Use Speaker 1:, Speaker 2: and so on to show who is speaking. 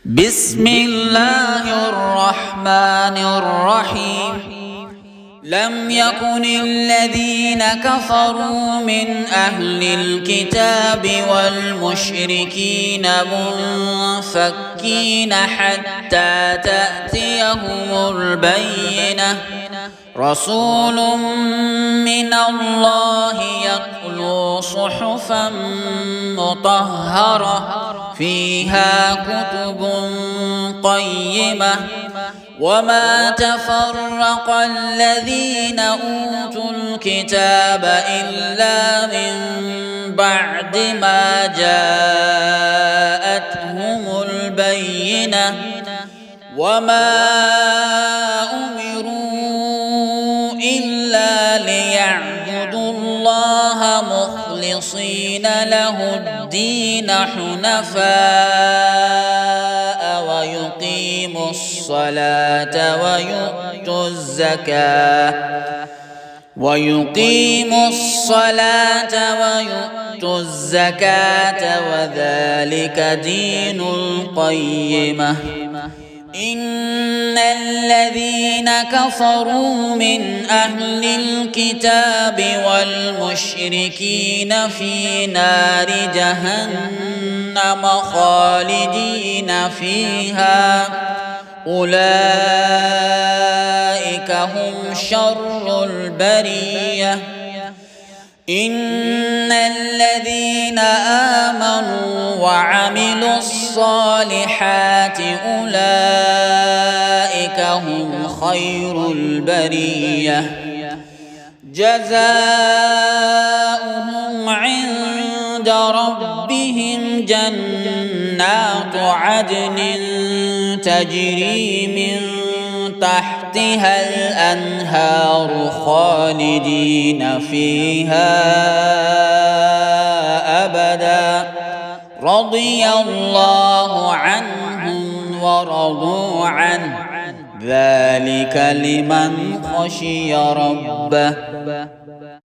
Speaker 1: بسم الله الرحمن الرحيم. لم يكن الذين كفروا من أهل الكتاب والمشركين منفكين حتى تأتيهم البينة. رسول من الله يتلو صحفا مطهرة فيها كتب قيمة وما تفرق الذين أوتوا الكتاب إلا من بعد ما جاءتهم البينة وما أمروا إلا ليعبدوا الله مخلصين له الدين حنفاء ويقيموا الصلاة ويؤتوا الزكاة وذلك دين القيمة. إن الذين كفروا من أهل الكتاب والمشركين في نار جهنم خالدين فيها أولئك هم شر البرية. إن الذين آمنوا وعملوا الصالحات أولئك هم خير البرية. جزاؤهم عند ربهم جنات عدن تجري من تحتها الأنهار خالدين فيها أبدا رضي الله عنهم ورضوا عنه ذلك لمن خشي ربه.